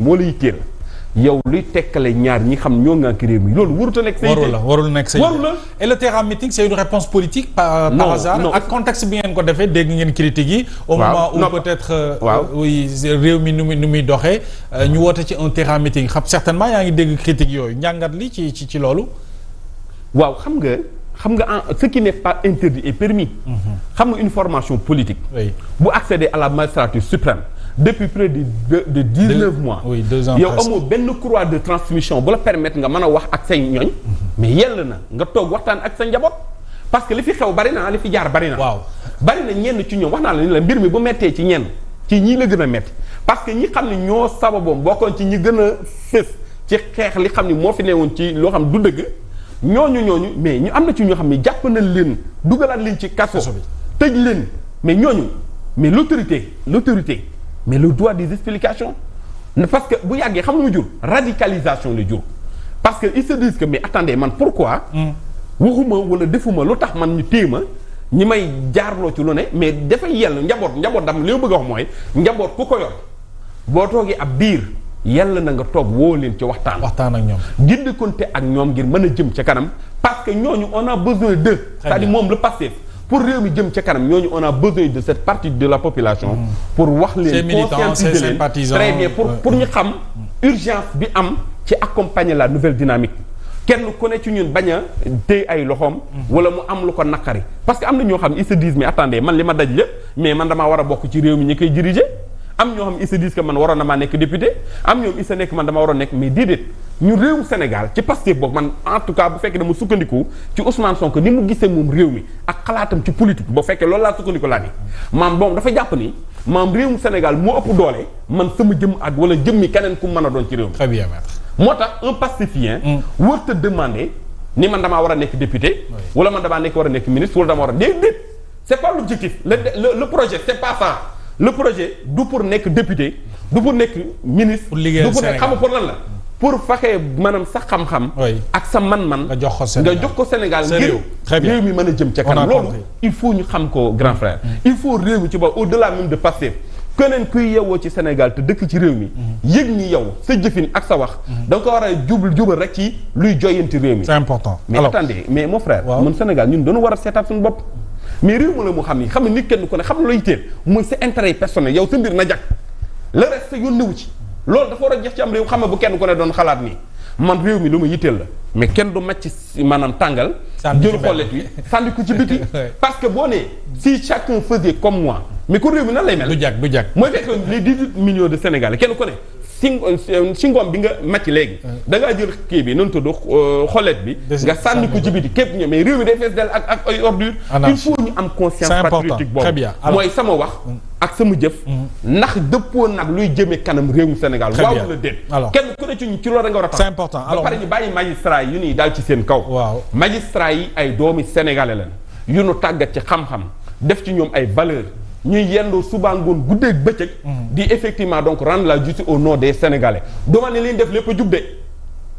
moo lay yitteel yow luy tekkale ñaar ñi xam ñoo ngànk réew mi loolu warut a nekk. warul nekk say warul la et le terrain meeting c'est une réponse politique. par hasard ak contexte bi ngeen ko defee dégg ngeen critiques yi. au moment où peut-être. oui réew mi nu muy doxee. ñu woote ci un terrain meeting xam certainement yaa ngi dégg critiques yooyu njàngat li ci loolu. waaw xam nga ce qui n'est pas interdit est permis. xam nga une formation politique. bu accéder à la magistrature suprême. depuis près de 19 mois. oui 2 ans yow amoo benn courroie de transmission bu la permettre nga mën a wax ak say ñooñ. mais yell na nga toog waxtaan ak sa njaboot. parce que li fi xew bari na li fi jaar bari na. waaw bari na ñenn ci ñoom wax naa la ni la mbir mi bu mettee ci ñenn ci ñii la gën a metti parce que ñi xam ne ñoo sababoom bokkoon ci ñi gën a fës ci xeex li xam ne moo fi newoon ci loo xam du dëgg ñooñu mais ñu am na ci ñoo xam ne jàpp nañ leen dugalaat leen ci kaso tëj leen mais ñooñu mais l'autorité mais le droit des explications parce que bu yàggee xam nga mu jur radicalisation la jur parce que ils se disent que mais attendez man pourquoi waxuma wala defuma lu tax man ñu téema ñi may jaarloo ci lu ne mais dafay yell njaboot dam li ma bëgg a wax mooy njaboot ku ko yor boo toogee ab biir yell na nga toog woo leen ci waxtaan ak ñoom gindikonte ak ñoom ngir mën a jëm ca kanam parce que ñooñu on a besoin d'eux c'est-à-dire moom le passif pour réew mi jëm ca kanam ñooñu on a besoin de cette partie de la population pour wax leen conscientiser leen très bien pour ñu xam urgence bi am ci accompagner la nouvelle dynamique kenn ku ne ci ñun bañ a téy ay loxoom wala mu am lu ko naqari parce que am na ñoo xam ne ils se disent mais attendez man li ma daj lépp mais man damaa war a bokk ci réew mi ñi koy diriger am ñoo xam ne ils se disent que man waroon na maa nekk député am ñoom ils se nekk man dama waroon nekk mais déedéet ñu réewum Sénégal ci Pastef boobu man en tout cas bu fekkee dama sukkandiku ci Ousmane Sonko ni mu gisee moom réew mi ak xalaatam ci politique boo fekkee loolu laa sukkandiku laa ni maam boobu dafa jàpp ni maam réewum Sénégal moo ëpp doole man sama jëm ak wala jëmmi keneen ku mën a doon ci réew mi. Très bien maître. moo tax un pastéfien war te demander ni man damaa war a nekk député wala man damaa war a nekk ministre wala damaa war a déedéet c'est pas l'objectif le projet c'est pas ça le projet du pour nekk député du pour nekk ministre du pour nekk xam pour lan la pour fexe maanaam sa xam-xam ak sa man-man nga jox ko Sénégal ngir réew mi mën a jëm ca kanam loolu il faut ñu xam ko grand frère il faut réew mi ci bopp au-delà même de Pastef keneen kuy yewwoo ci Sénégal te dëkk ci réew mi yëg ni yow sa jëfin ak sa wax da nga ko war a jubal rek ci luy joyanti réew mi c'est important mais attendez mais mon frère mun Sénégal ñun dañu war a seetaat suñu bopp mais réew ma la mu xam ni xam ne nit kenn ku ne xam ne looy teel mooy sa intérêt personnel yow sa mbir na jag le reste yónnewu ci loolu dafa war a jeex ci am réew xam ne bu kenn ku ne doon xalaat nii man réew mi lu ma yitteel la mais kenn du macc maanaam tàngal jël xollet wi sànni ko ci biti parce que boo nee si chacun faisait comme moi mais ko réew mi nan lay mel du jag mooy fekk les 18 millions de Sénégalais kenn ku ne si ngoom bi nga macc léegi da ngaa jël kii bi noonu tudd xollet bi nga sànni ko ci biti képp ñëw mais réew mi day fees del ak ay ordures il faut ñu am conscience patriotique boobu mooy sama wax ak sama jëf ndax dëppoo nag luy jëmee kanam réewum Sénégal waaw la déet kenn ku ne ci loolu da nga war a tax c'est important ba pare ñu bàyyi magistrat yi yu ñuy daal ci seen kaw magistrat yi ay doomi sénégalais lañ yu nu tàggat ci xam-xam def ci ñoom ay valeurs ñuy yendoo suba ngoon guddeeg bëccëg di effectivement donc rendre la justice au nom des Sénégalais duma ne leen def lépp a jub de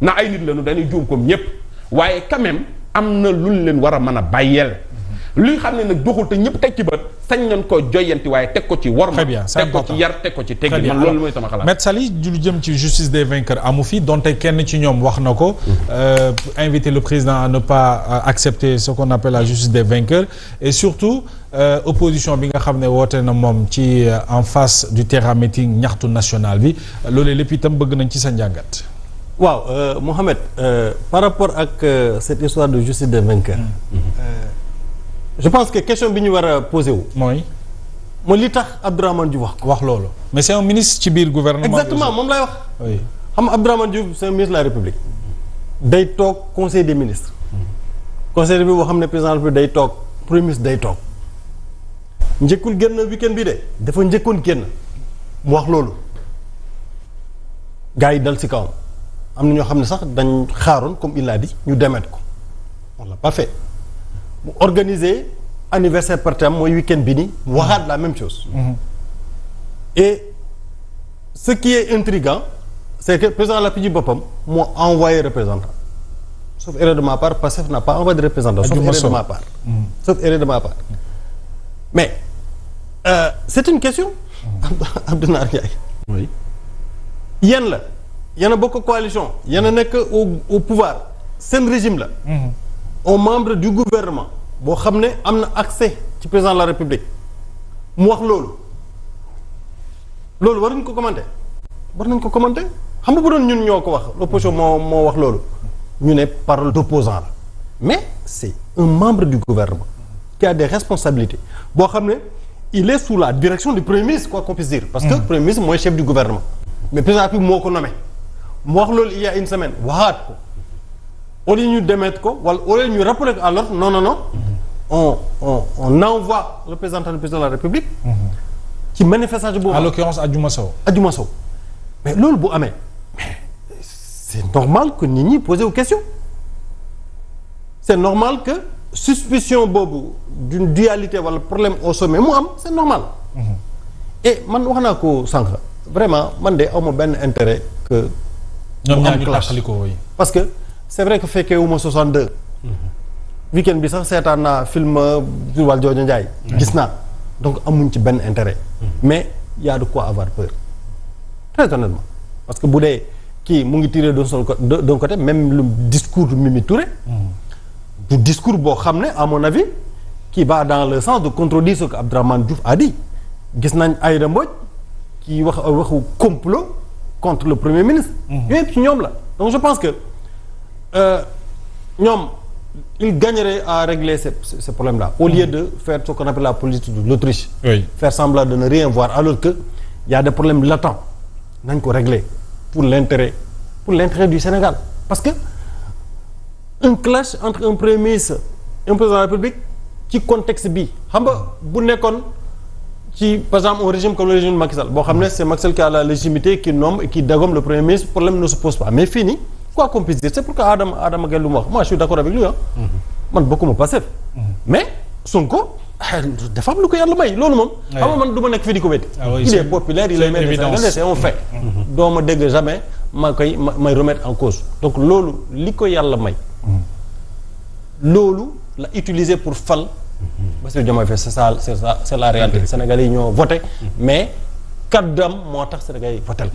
na ay nit lañu dañuy juum comme ñépp waaye quand même am na luñ leen war a mën a bàyyeel luy xam ne nag doxul te ñëpp teg ci bët sañ nañ ko joyanti waaye teg ko ci worma teg ko ci yar teg ko ci teggi man loolu mooy sama xalaat Maître Sali lu jëm ci justice des vainqueurs amu fi donte kenn ci ñoom wax na ko inviter le président à ne pas accepter ce qu'on appelle la justice des vainqueurs et surtout opposition bi nga xam ne woote na moom ci en face du terrain meeting ñaxtu national bi loolu lépp itam bëgg nañ ci sa njàngat waaw Mohamed par rapport ak cette histoire de justice des vainqueurs je pense que question bi ñu war a posé wu. mooy li tax Abdourahmane Diouf wax loolu. mais c'est un ministre ci biir gouvernement. exactement moom lay wax. oui xam nga Abdourahmane Diouf c'est un ministre de la République. day toog conseil des ministres. conseil bi boo xam ne président bi day toog premier ministre day toog. njëkkul génn week-end bi de dafa njëkkoon génn mu wax loolu. gars yi dal ci kawam am na ñoo xam ne sax dañ xaaroon comme il l'a dit ñu demet ko on l'a pas fait. mu organiser anniversaire par thème mooy week-end bi ni mu waxaat la même chose. Et ce qui est intriguant c'est que président la ci boppam moo envoyé représentant sauf erreur de ma part Pastef n'a pas envoyé de représentant sauf erreur de ma part sauf erreur de ma part mais c'est une question Abdoulaye Ndiaye. Oui. yéen la yéen a bokk coalition yéen a nekk au pouvoir seen régime la. un membre du gouvernement boo xam ne am na accès ci président de la république mu wax loolu waruñ ko commenter war nañ ko commenter xam nga bu doon ñun ñoo ko wax l'opposition moo wax loolu ñu ne parole d'opposant la mais c'est un membre du gouvernement qui a des responsabilités boo xam ne il est sous la direction du premier ministre quoi qu'on puisse dire parce que premier ministre mooy chef du gouvernement mais président bi moo ko nommé mu wax loolu il y a une semaine waxaat ko au lieu ñu démettre ko wala au lieu ñu rappeler ko à l'ordre non on envoie le représentant du président de la République ci manifestation boobu en l'occurrence Adjuma Sow mais loolu bu amee mais c'est normal que nit ñi poser aux questions c'est normal que suspicion boobu d'une dualité wala problème au sommet mu am c'est normal et man wax naa ko sànq vraiment man de awma benn intérêt que ñoom ñaar ñu tàqalikoo yi parce que c'est vrai que fekkee wu ma 62 week-end bi sax seetaan naa film Wal Joojo Njaay gis naa donc amuñ ci benn intérêt mais y a de quoi avoir peur très honnêtement parce que bu dee kii mu ngi tiré d'un côté même le discours de Mimi Touré du discours boo xam ne à mon avis qui va dans le sens de contredire ce que Abdourahmane Diouf a dit gis nañ Aïda Mbodj qui waxu complot contre le premier ministre yooyu yëpp ci ñoom la donc je pense que ñoom il gagnerait à régler ces problèmes-là au lieu de faire ce qu'on appelle la politique de l'autruche faire semblant de ne rien voir alors que il y a des problèmes latents nañ ko régler pour l'intérêt du Sénégal parce que un clash entre un premier ministre et un président de la République ci contexte bi xam nga bu nekkoon ci par exemple un régime comme le régime de Macky Sall boo xam ne c'est Macky Sall qui a la légitimité qui nomme et qui dégomme le premier ministre problème ne se pose pas mais fii nii quoi qu'on puisse dire c'est pourquoi Adama Gaye lu mu wax moi je suis d'accord avec lui man bokkuma Pastef mais Sonko dafa am lu ko yàlla may loolu moom xam nga man du ma nekk fii di ko wéti il est populaire il est maire des Sénégalais c'est un fait doo ma dégg jamais may remettre en cause donc loolu li ko yàlla may loolu la utiliser pour fal Bassirou Diomaye Faye c'est la réalité Sénégalais yi ñoo voté mais kaddam moo tax Sénégalais yi votel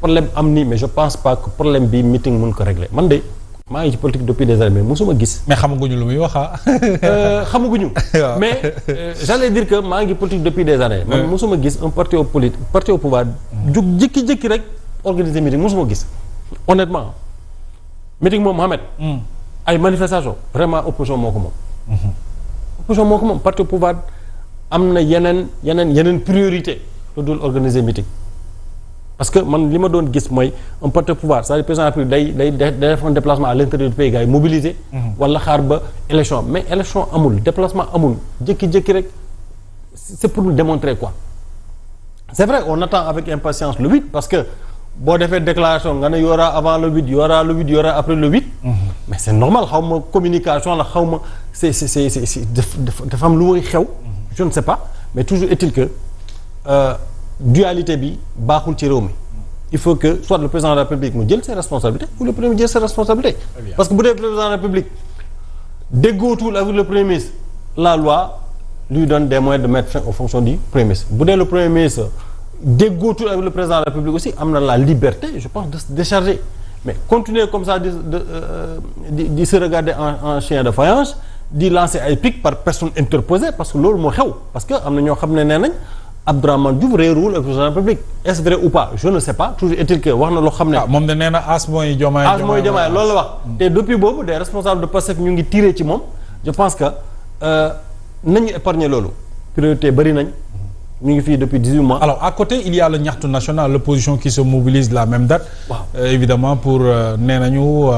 problème am nii mais je pense pas que problème bi meeting mun ko régler man de maa ngi ci politique depuis des années mais mosuma gis. mais xamaguñu lu muy wax xamaguñu. mais j'allais dire que maa ngi politique depuis des années. man mosuma gis un parti au pouvoir. jug jékki-jékki rek organiser meeting mosuma gis. honnêtement meeting moom Mohamed. ay manifestation vraiment opposition moo ko moom. opposition moo ko moom parti au pouvoir am na yeneen priorité lu dul organiser meeting. parce que man li ma doon gis mooy un parti au pouvoir c'est-à-dire président de la République day def un déplacement à l'intérieur du pays gars yi mobiliser. wala xaar ba élection mais élection amul déplacement amul jékki-jékki rek c'est pour nous démontrer quoi. c'est vrai on attend avec impatience le 8 parce que boo defee déclaration nga ne y aura avant le 8 y aura le 8 y aura après le 8. mais c'est normal xaw ma communication la xaw ma c'est dafa am lu muy xew. je ne sais pas mais toujours est-il que. dualité bi baaxul ci réew mi il faut que soit le président de la République mu jël ses responsabilités ou le premier ministre jël ses responsabilités parce que bu dee le président de la République déggootul avec le premier ministre la loi lui donne des moyens de mettre fin aux fonctions du premier ministre bu dee le premier ministre déggootul avec le président de la République aussi am na la liberté je pense de se décharger mais continuer comme ça di se regarder en chien de faïence di lancer ay pics par personne interposée parce que loolu moo xew parce que am na ñoo xam ne nee nañ Abdourahmane Diouf réerul ak président de la République est-ce vrai ou pas je ne sais pas toujours est-il que wax na loo xam ne. moom de nee na as mooy Diomaye loolu la wax. te depuis boobu des responsables de Pastef ñu ngi tiré ci moom je pense que nañu épargner loolu priorité bari nañ ñu ngi fii depuis 18 mois. alors à côté il y a le ñaxtu national l'opposition qui se mobilise la même date. Évidemment pour nee nañu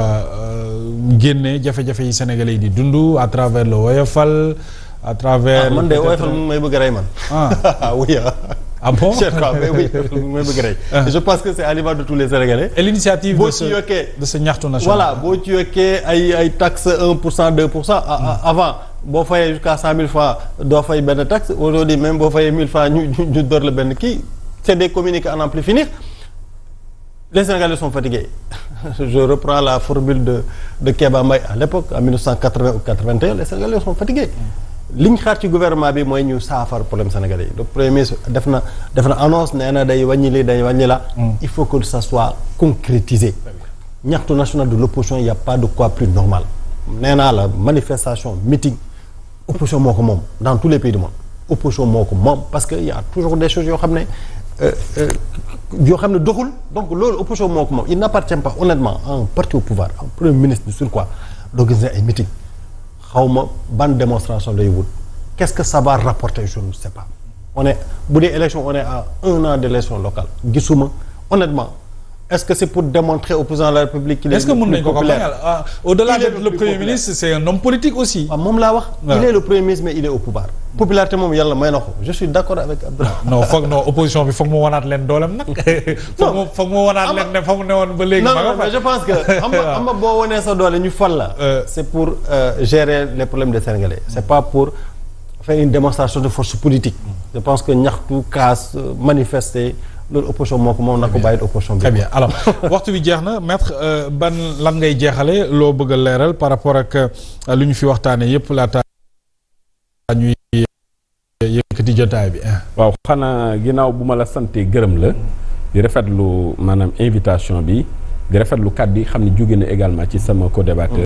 génne jafe-jafe yi Sénégalais yi di dund à travers le Woyofal. à travers man de Woyofal mu may bëgg a rey man. oui ah bon mais oui may bëgg a rey. je pense que c'est à l'image de tous les Sénégalais. et l'initiative boo ci yokkee de ce ñaxtu national. voilà boo ci yokkee ay taxes 1% 2% avant boo fayee jusqu'à 100 000 francs doo fay benn taxe aujourd'hui même boo fayee 1000 francs ñu door la benn kii c'est des communiqués à n'en plus finir. Les Sénégalais sont fatigués. Je reprends la formule de Kéba Mbaye à l'époque en 1980 ou 81 les Sénégalais sont fatigués. li ñu xaar ci gouvernement bi mooy ñu saafara problème sénégalais yi le premier ministre def na annonce nee na day wàññi li day wàññi la. il faut que ça soit concrétisé. ñaxtu national de l'opposition il y a pas de quoi plus normal. nee naa la manifestation meeting opposition moo ko moom dans tous les pays du monde opposition moo ko moom parce que y a toujours des choses yoo xam ne doxul donc loolu opposition moo ko moom il n'appartient pas honnêtement à un parti au pouvoir un premier ministre sur quoi d'organiser ay meeting xawma ban démonstration lay wut qu'est-ce que ça va rapporter je ne sais pas bu dee élection on est à 1 an d'élection locale gisuma honnêtement est-ce que c'est pour démontrer au président de la République qu'il est est-ce que mën nañu ko bañal au-delà d'être le premier ministre c'est un homme politique aussi. waaw moom laa wax. il est le premier ministre mais il est au pouvoir. popularité moom yàlla may na ko je suis d'accord avec Abdoulaye. non opposition bi foog mu wanaat leen dooleem nag. foog mu wanaat leen ne fa mu newoon ba léegi. non mais je pense que xam nga boo wanee sa doole ñu fal la. c'est pour gérer les problèmes des Sénégalais. c'est pas pour faire une démonstration de force politique. je pense que ñaxtu casse manifester. loolu opposition moo ko moom na ko bàyyi opposition bi. très bien alors waxtu bi jeex na maître lan ngay jeexale loo bëgg a leeral par rapport ak lu ñu fi waxtaanee yépp laata ñuy yëkkati jotaay bi. waaw xanaa ginnaaw bu ma la sante gërëm la di rafetlu maanaam invitation bi di rafetlu kàddu yi xam ne jóge na également ci sama co-débatteur